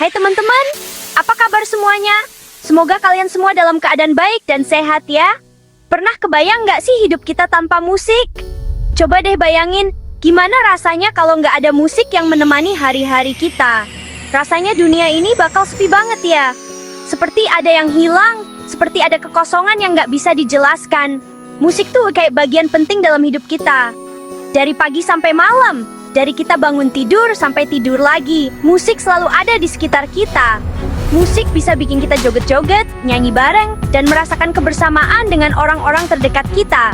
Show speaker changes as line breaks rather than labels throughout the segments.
Hai teman-teman, apa kabar semuanya? Semoga kalian semua dalam keadaan baik dan sehat ya. Pernah kebayang nggak sih hidup kita tanpa musik? Coba deh bayangin, gimana rasanya kalau nggak ada musik yang menemani hari-hari kita? Rasanya dunia ini bakal sepi banget ya. Seperti ada yang hilang, seperti ada kekosongan yang nggak bisa dijelaskan. Musik tuh kayak bagian penting dalam hidup kita. Dari pagi sampai malam, dari kita bangun tidur sampai tidur lagi, musik selalu ada di sekitar kita. Musik bisa bikin kita joget-joget, nyanyi bareng, dan merasakan kebersamaan dengan orang-orang terdekat kita.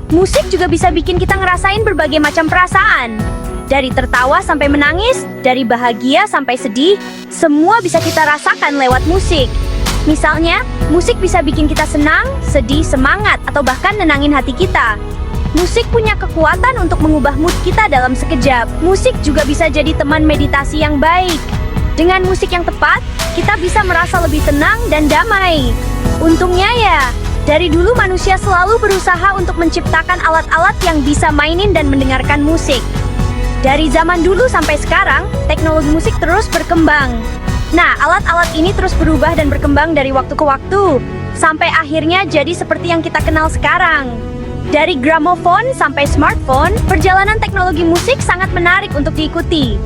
Musik juga bisa bikin kita ngerasain berbagai macam perasaan. Dari tertawa sampai menangis, dari bahagia sampai sedih, semua bisa kita rasakan lewat musik. Misalnya, musik bisa bikin kita senang, sedih, semangat, atau bahkan nenangin hati kita. Musik punya kekuatan untuk mengubah mood kita dalam sekejap. Musik juga bisa jadi teman meditasi yang baik. Dengan musik yang tepat, kita bisa merasa lebih tenang dan damai. Untungnya ya, dari dulu manusia selalu berusaha untuk menciptakan alat-alat yang bisa mainin dan mendengarkan musik. Dari zaman dulu sampai sekarang, teknologi musik terus berkembang. Nah, alat-alat ini terus berubah dan berkembang dari waktu ke waktu, sampai akhirnya jadi seperti yang kita kenal sekarang. Dari gramofon sampai smartphone, perjalanan teknologi musik sangat menarik untuk diikuti.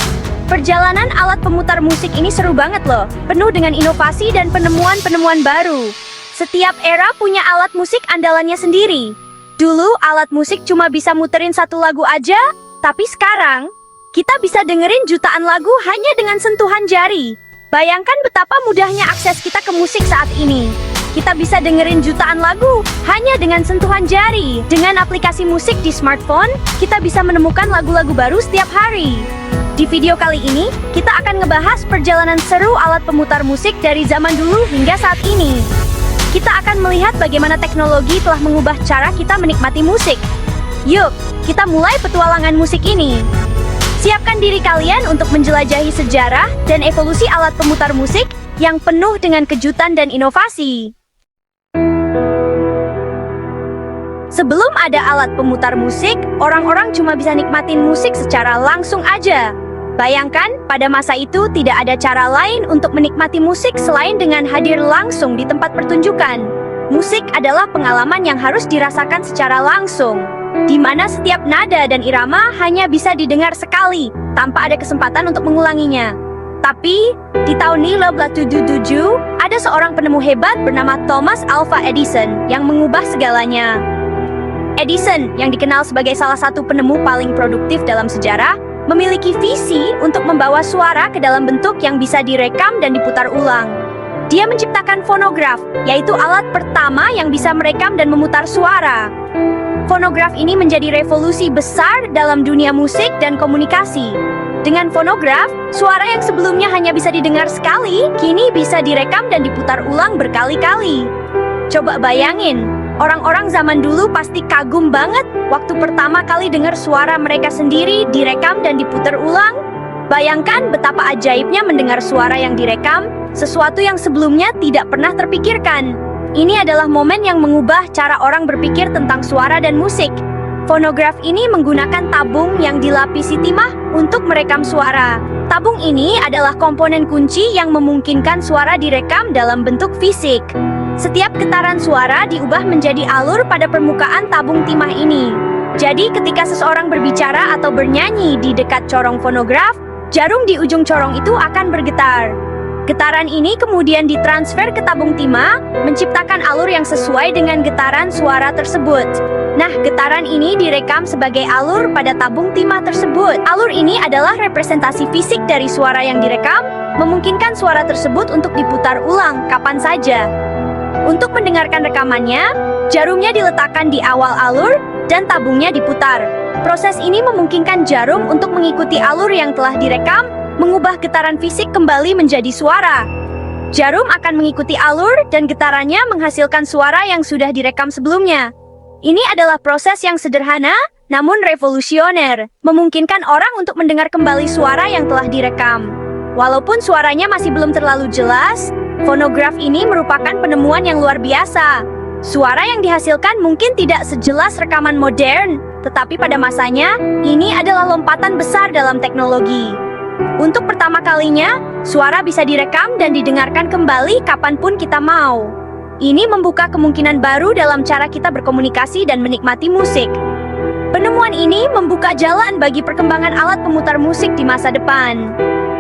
Perjalanan alat pemutar musik ini seru banget loh, penuh dengan inovasi dan penemuan-penemuan baru. Setiap era punya alat musik andalannya sendiri. Dulu alat musik cuma bisa muterin satu lagu aja, tapi sekarang kita bisa dengerin jutaan lagu hanya dengan sentuhan jari. Bayangkan betapa mudahnya akses kita ke musik saat ini. Kita bisa dengerin jutaan lagu hanya dengan sentuhan jari. Dengan aplikasi musik di smartphone, kita bisa menemukan lagu-lagu baru setiap hari. Di video kali ini, kita akan ngebahas perjalanan seru alat pemutar musik dari zaman dulu hingga saat ini. Kita akan melihat bagaimana teknologi telah mengubah cara kita menikmati musik. Yuk, kita mulai petualangan musik ini. Siapkan diri kalian untuk menjelajahi sejarah dan evolusi alat pemutar musik yang penuh dengan kejutan dan inovasi. Sebelum ada alat pemutar musik, orang-orang cuma bisa nikmatin musik secara langsung aja. Bayangkan, pada masa itu tidak ada cara lain untuk menikmati musik selain dengan hadir langsung di tempat pertunjukan. Musik adalah pengalaman yang harus dirasakan secara langsung, di mana setiap nada dan irama hanya bisa didengar sekali, tanpa ada kesempatan untuk mengulanginya. Tapi, di tahun 1977, ada seorang penemu hebat bernama Thomas Alva Edison yang mengubah segalanya. Edison, yang dikenal sebagai salah satu penemu paling produktif dalam sejarah, memiliki visi untuk membawa suara ke dalam bentuk yang bisa direkam dan diputar ulang. Dia menciptakan fonograf, yaitu alat pertama yang bisa merekam dan memutar suara. Fonograf ini menjadi revolusi besar dalam dunia musik dan komunikasi. Dengan fonograf, suara yang sebelumnya hanya bisa didengar sekali, kini bisa direkam dan diputar ulang berkali-kali. Coba bayangin, orang-orang zaman dulu pasti kagum banget waktu pertama kali dengar suara mereka sendiri direkam dan diputar ulang. Bayangkan betapa ajaibnya mendengar suara yang direkam, sesuatu yang sebelumnya tidak pernah terpikirkan. Ini adalah momen yang mengubah cara orang berpikir tentang suara dan musik. Fonograf ini menggunakan tabung yang dilapisi timah untuk merekam suara. Tabung ini adalah komponen kunci yang memungkinkan suara direkam dalam bentuk fisik. Setiap getaran suara diubah menjadi alur pada permukaan tabung timah ini. Jadi ketika seseorang berbicara atau bernyanyi di dekat corong fonograf, jarum di ujung corong itu akan bergetar. Getaran ini kemudian ditransfer ke tabung timah, menciptakan alur yang sesuai dengan getaran suara tersebut. Nah, getaran ini direkam sebagai alur pada tabung timah tersebut. Alur ini adalah representasi fisik dari suara yang direkam, memungkinkan suara tersebut untuk diputar ulang kapan saja. Untuk mendengarkan rekamannya, jarumnya diletakkan di awal alur dan tabungnya diputar. Proses ini memungkinkan jarum untuk mengikuti alur yang telah direkam, mengubah getaran fisik kembali menjadi suara. Jarum akan mengikuti alur dan getarannya menghasilkan suara yang sudah direkam sebelumnya. Ini adalah proses yang sederhana, namun revolusioner, memungkinkan orang untuk mendengar kembali suara yang telah direkam. Walaupun suaranya masih belum terlalu jelas, fonograf ini merupakan penemuan yang luar biasa. Suara yang dihasilkan mungkin tidak sejelas rekaman modern, tetapi pada masanya, ini adalah lompatan besar dalam teknologi. Untuk pertama kalinya, suara bisa direkam dan didengarkan kembali kapanpun kita mau. Ini membuka kemungkinan baru dalam cara kita berkomunikasi dan menikmati musik. Penemuan ini membuka jalan bagi perkembangan alat pemutar musik di masa depan.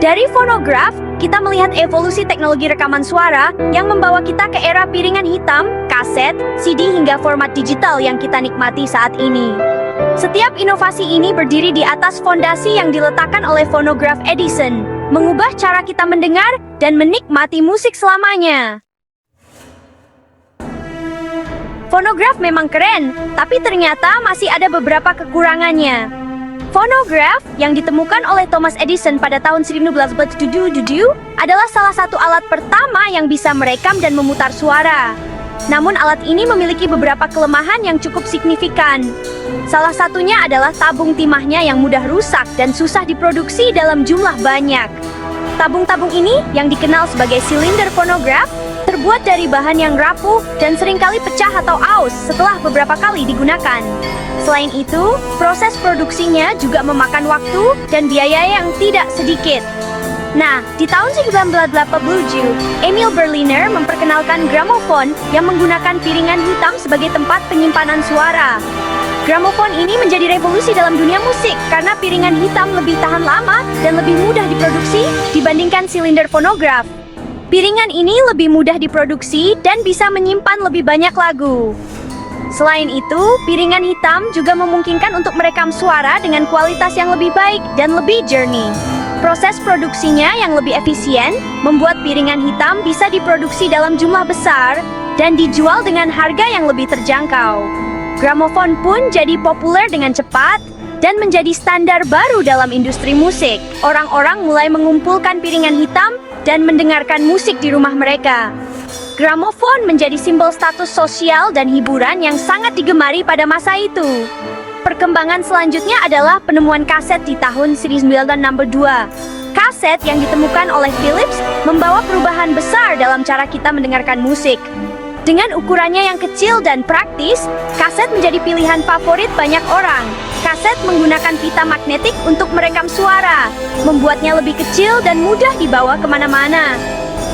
Dari fonograf, kita melihat evolusi teknologi rekaman suara yang membawa kita ke era piringan hitam, kaset, CD hingga format digital yang kita nikmati saat ini. Setiap inovasi ini berdiri di atas fondasi yang diletakkan oleh fonograf Edison, mengubah cara kita mendengar dan menikmati musik selamanya. Fonograf memang keren, tapi ternyata masih ada beberapa kekurangannya. Fonograf yang ditemukan oleh Thomas Edison pada tahun 1977 adalah salah satu alat pertama yang bisa merekam dan memutar suara. Namun alat ini memiliki beberapa kelemahan yang cukup signifikan. Salah satunya adalah tabung timahnya yang mudah rusak dan susah diproduksi dalam jumlah banyak. Tabung-tabung ini yang dikenal sebagai silinder fonograf terbuat dari bahan yang rapuh dan seringkali pecah atau aus setelah beberapa kali digunakan. Selain itu, proses produksinya juga memakan waktu dan biaya yang tidak sedikit. Nah, di tahun 1987, Emil Berliner memperkenalkan gramofon yang menggunakan piringan hitam sebagai tempat penyimpanan suara. Gramofon ini menjadi revolusi dalam dunia musik karena piringan hitam lebih tahan lama dan lebih mudah diproduksi dibandingkan silinder fonograf. Piringan ini lebih mudah diproduksi dan bisa menyimpan lebih banyak lagu. Selain itu, piringan hitam juga memungkinkan untuk merekam suara dengan kualitas yang lebih baik dan lebih jernih. Proses produksinya yang lebih efisien membuat piringan hitam bisa diproduksi dalam jumlah besar dan dijual dengan harga yang lebih terjangkau. Gramofon pun jadi populer dengan cepat dan menjadi standar baru dalam industri musik. Orang-orang mulai mengumpulkan piringan hitam dan mendengarkan musik di rumah mereka. Gramofon menjadi simbol status sosial dan hiburan yang sangat digemari pada masa itu. Perkembangan selanjutnya adalah penemuan kaset di tahun 1962. Kaset yang ditemukan oleh Philips membawa perubahan besar dalam cara kita mendengarkan musik. Dengan ukurannya yang kecil dan praktis, kaset menjadi pilihan favorit banyak orang. Kaset menggunakan pita magnetik untuk merekam suara, membuatnya lebih kecil dan mudah dibawa kemana-mana.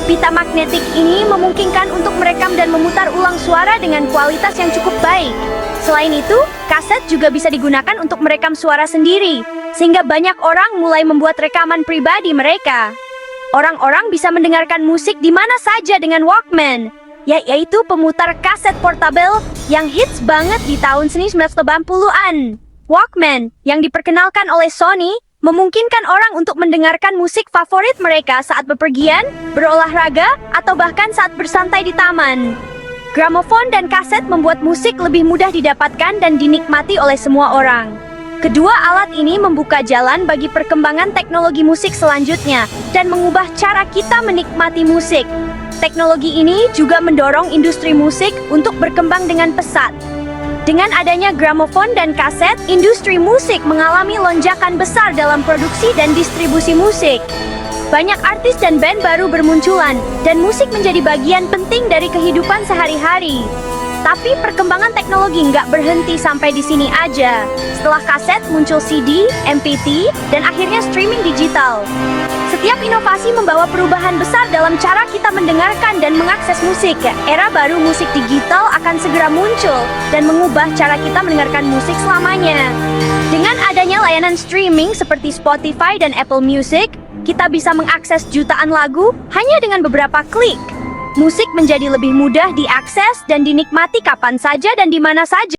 Pita magnetik ini memungkinkan untuk merekam dan memutar ulang suara dengan kualitas yang cukup baik. Selain itu, kaset juga bisa digunakan untuk merekam suara sendiri, sehingga banyak orang mulai membuat rekaman pribadi mereka. Orang-orang bisa mendengarkan musik di mana saja dengan Walkman, yaitu pemutar kaset portabel yang hits banget di tahun 1980-an. Walkman, yang diperkenalkan oleh Sony, memungkinkan orang untuk mendengarkan musik favorit mereka saat bepergian, berolahraga, atau bahkan saat bersantai di taman. Gramofon dan kaset membuat musik lebih mudah didapatkan dan dinikmati oleh semua orang. Kedua alat ini membuka jalan bagi perkembangan teknologi musik selanjutnya dan mengubah cara kita menikmati musik. Teknologi ini juga mendorong industri musik untuk berkembang dengan pesat. Dengan adanya gramofon dan kaset, industri musik mengalami lonjakan besar dalam produksi dan distribusi musik. Banyak artis dan band baru bermunculan, dan musik menjadi bagian penting dari kehidupan sehari-hari. Tapi perkembangan teknologi nggak berhenti sampai di sini aja. Setelah kaset muncul CD, MP3, dan akhirnya streaming digital. Setiap inovasi membawa perubahan besar dalam cara kita mendengarkan dan mengakses musik. Era baru musik digital akan segera muncul dan mengubah cara kita mendengarkan musik selamanya. Dengan adanya layanan streaming seperti Spotify dan Apple Music, kita bisa mengakses jutaan lagu hanya dengan beberapa klik. Musik menjadi lebih mudah diakses dan dinikmati kapan saja dan di mana saja.